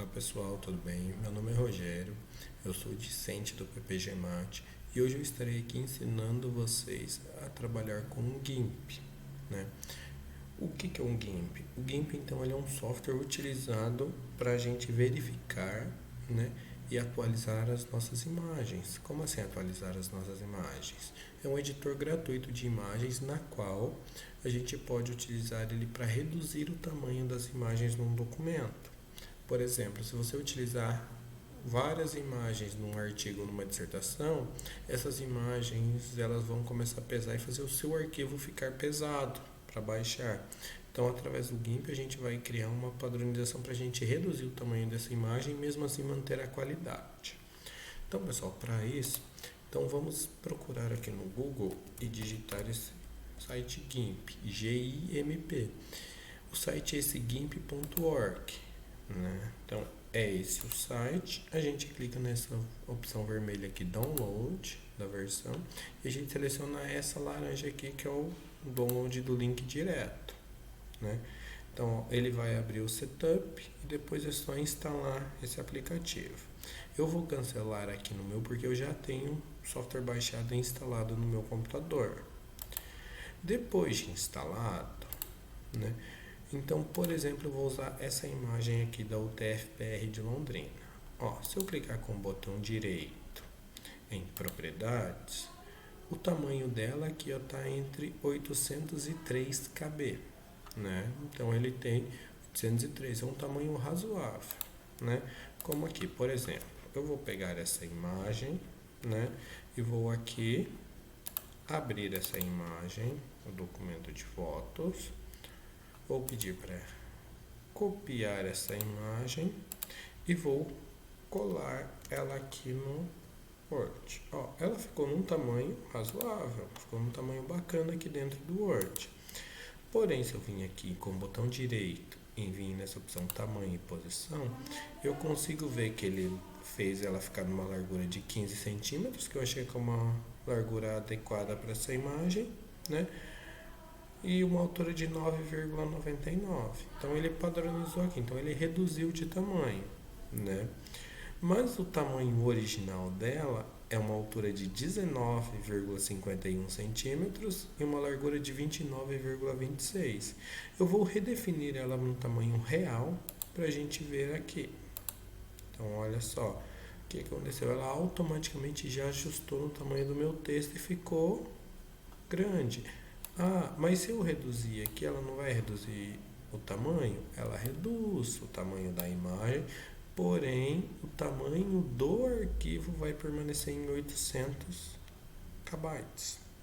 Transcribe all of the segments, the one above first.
Olá pessoal, tudo bem? Meu nome é Rogério, eu sou discente do PPG Mate e hoje eu estarei aqui ensinando vocês a trabalhar com o GIMP, né? O que é um GIMP? O GIMP então ele é um software utilizado para a gente verificar, né, e atualizar as nossas imagens. Como assim atualizar as nossas imagens? É um editor gratuito de imagens na qual a gente pode utilizar ele para reduzir o tamanho das imagens num documento. Por exemplo, se você utilizar várias imagens num artigo, numa dissertação, essas imagens elas vão começar a pesar e fazer o seu arquivo ficar pesado para baixar. Então, através do GIMP, a gente vai criar uma padronização para a gente reduzir o tamanho dessa imagem e mesmo assim manter a qualidade. Então, pessoal, para isso, então vamos procurar aqui no Google e digitar esse site GIMP, G-I-M-P. O site é esse gimp.org, né? Então, é esse o site. A gente clica nessa opção vermelha aqui, download da versão, e a gente seleciona essa laranja aqui, que é o download do link direto, né? Então, ele vai abrir o setup e depois é só instalar esse aplicativo. Eu vou cancelar aqui no meu porque eu já tenho software baixado e instalado no meu computador. Depois de instalado, né? Então, por exemplo, eu vou usar essa imagem aqui da UTF-PR de Londrina. Ó, se eu clicar com o botão direito em propriedades, o tamanho dela aqui está entre 803 KB, né? Então ele tem 803, é um tamanho razoável, né? Como aqui, por exemplo, eu vou pegar essa imagem, né? E vou aqui abrir essa imagem, o documento de fotos. Vou pedir para copiar essa imagem e vou colar ela aqui no Word. Ó, ela ficou num tamanho razoável, ficou num tamanho bacana aqui dentro do Word. Porém, se eu vim aqui com o botão direito e vim nessa opção tamanho e posição, eu consigo ver que ele fez ela ficar numa largura de 15 centímetros, que eu achei que é uma largura adequada para essa imagem, né? E uma altura de 9,99. Então ele padronizou aqui, então ele reduziu de tamanho, né? Mas o tamanho original dela é uma altura de 19,51 centímetros e uma largura de 29,26. Eu vou redefinir ela no tamanho real para a gente ver aqui. Então olha só, o que aconteceu? Ela automaticamente já ajustou no tamanho do meu texto e ficou grande. Ah, mas se eu reduzir aqui, ela não vai reduzir o tamanho? Ela reduz o tamanho da imagem, porém o tamanho do arquivo vai permanecer em 800 KB,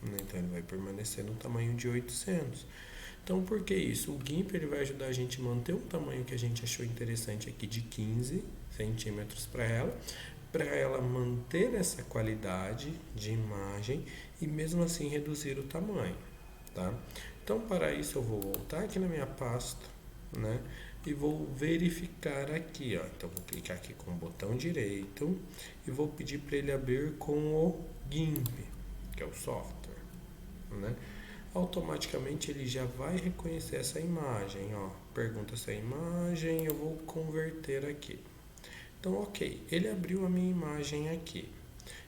né? Então ele vai permanecer no tamanho de 800. Então por que isso? O GIMP ele vai ajudar a gente a manter um tamanho que a gente achou interessante aqui de 15 centímetros para ela manter essa qualidade de imagem e mesmo assim reduzir o tamanho. Tá? Então, para isso, eu vou voltar aqui na minha pasta, né? E vou verificar aqui, ó. Então, vou clicar aqui com o botão direito e vou pedir para ele abrir com o GIMP, que é o software, né? Automaticamente ele já vai reconhecer essa imagem, ó. Pergunta essa imagem, eu vou converter aqui. Então, ok, ele abriu a minha imagem aqui.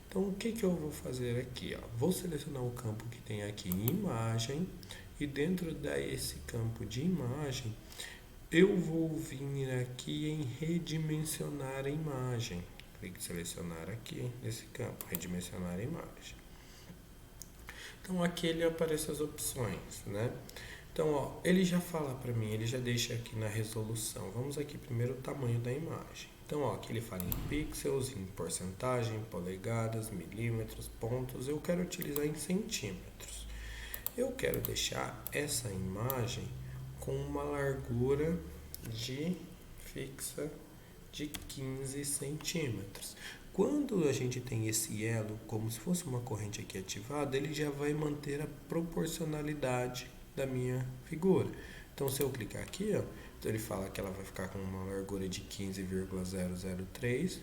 Então, o que eu vou fazer aqui? Ó? Vou selecionar o campo que tem aqui em imagem e dentro desse campo de imagem, eu vou vir aqui em redimensionar a imagem. Clique em selecionar aqui nesse campo, redimensionar a imagem. Então, aqui ele aparece as opções, né? Então, ó, ele já fala para mim, ele já deixa aqui na resolução. Vamos aqui primeiro o tamanho da imagem. Então, ó, aqui ele fala em pixels, em porcentagem, polegadas, milímetros, pontos. Eu quero utilizar em centímetros. Eu quero deixar essa imagem com uma largura de fixa de 15 centímetros. Quando a gente tem esse elo, como se fosse uma corrente aqui ativada, ele já vai manter a proporcionalidade da minha figura. Então, se eu clicar aqui, ó, então ele fala que ela vai ficar com uma largura de 15,003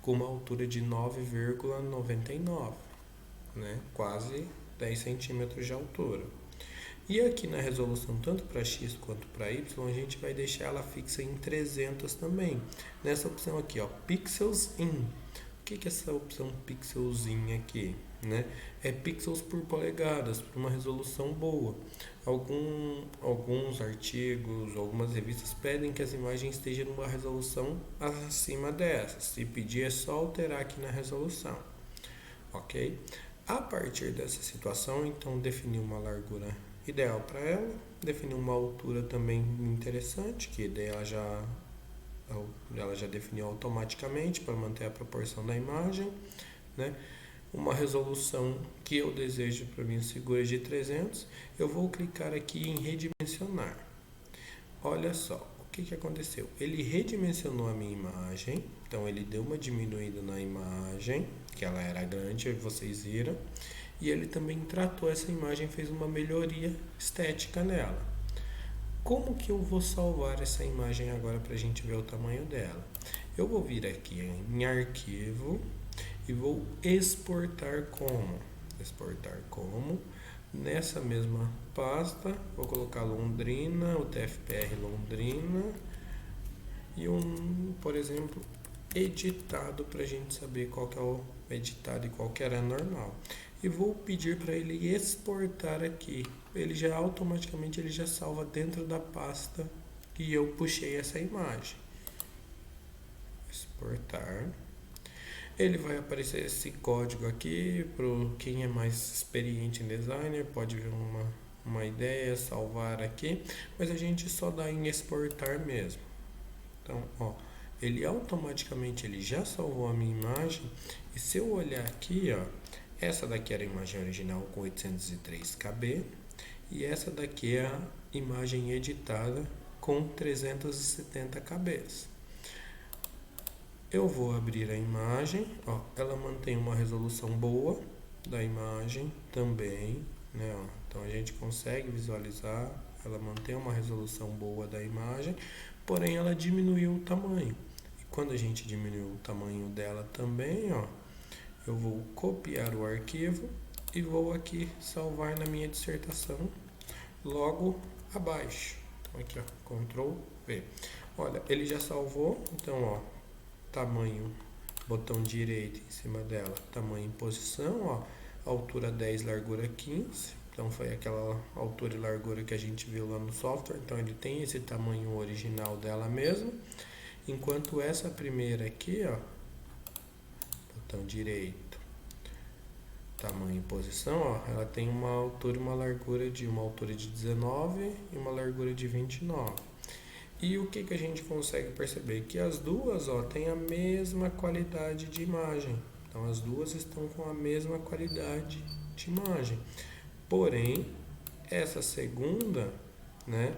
com uma altura de 9,99, né? Quase 10 centímetros de altura. E aqui na resolução, tanto para X quanto para Y, a gente vai deixar ela fixa em 300 também. Nessa opção aqui, ó, Pixels In. O que é essa opção Pixels In aqui? Né? É pixels por polegadas, para uma resolução boa. Alguns artigos, algumas revistas pedem que as imagens estejam numa resolução acima dessa. Se pedir, é só alterar aqui na resolução. Ok? A partir dessa situação, então, definir uma largura ideal para ela, definir uma altura também interessante, que daí ela já definiu automaticamente para manter a proporção da imagem, né? Uma resolução que eu desejo para minha figura de 300, eu vou clicar aqui em redimensionar. Olha só, o que aconteceu? Ele redimensionou a minha imagem, então ele deu uma diminuída na imagem, que ela era grande, vocês viram, e ele também tratou essa imagem, fez uma melhoria estética nela. Como que eu vou salvar essa imagem agora para a gente ver o tamanho dela? Eu vou vir aqui em arquivo e vou exportar como. Exportar como. Nessa mesma pasta, vou colocar Londrina, o TFPR Londrina e por exemplo, editado para a gente saber qual que é o editado e qual que era normal. E vou pedir para ele exportar aqui. Ele já automaticamente ele já salva dentro da pasta que eu puxei essa imagem. Exportar. Ele vai aparecer esse código aqui para quem é mais experiente em designer, pode ver uma ideia, salvar aqui, mas a gente só dá em exportar mesmo. Então, ó, ele automaticamente ele já salvou a minha imagem, e se eu olhar aqui, ó, essa daqui era a imagem original com 803 KB e essa daqui é a imagem editada com 370 KB. Eu vou abrir a imagem, ó, ela mantém uma resolução boa da imagem também, né? Ó, então a gente consegue visualizar, ela mantém uma resolução boa da imagem, porém ela diminuiu o tamanho. E quando a gente diminuiu o tamanho dela também, ó, eu vou copiar o arquivo e vou aqui salvar na minha dissertação logo abaixo. Então aqui, ó, Ctrl V. Olha, ele já salvou, então, ó, tamanho, botão direito em cima dela, tamanho em posição, ó, altura 10, largura 15. Então foi aquela altura e largura que a gente viu lá no software. Então ele tem esse tamanho original dela mesmo. Enquanto essa primeira aqui, ó, botão direito, tamanho em posição, ó, ela tem uma altura e uma largura de 19 e uma largura de 29. E o que a gente consegue perceber? Que as duas, ó, têm a mesma qualidade de imagem. Então as duas estão com a mesma qualidade de imagem. Porém, essa segunda, né?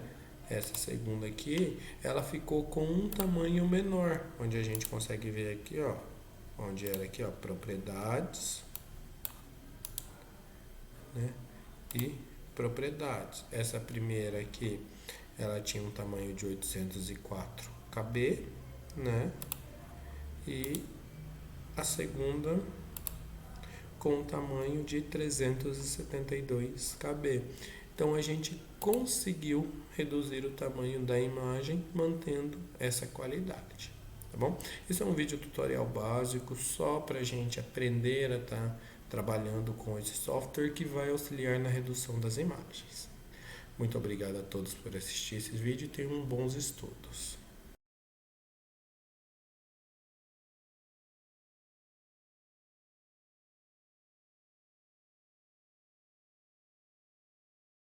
Essa segunda aqui, ela ficou com um tamanho menor, onde a gente consegue ver aqui, ó, onde era aqui, ó, propriedades, né? E propriedades. Essa primeira aqui, ela tinha um tamanho de 804 KB, né? E a segunda com um tamanho de 372 KB. Então a gente conseguiu reduzir o tamanho da imagem mantendo essa qualidade, tá bom? Isso é um vídeo tutorial básico só para a gente aprender a estar trabalhando com esse software que vai auxiliar na redução das imagens. Muito obrigado a todos por assistir esse vídeo e tenham bons estudos.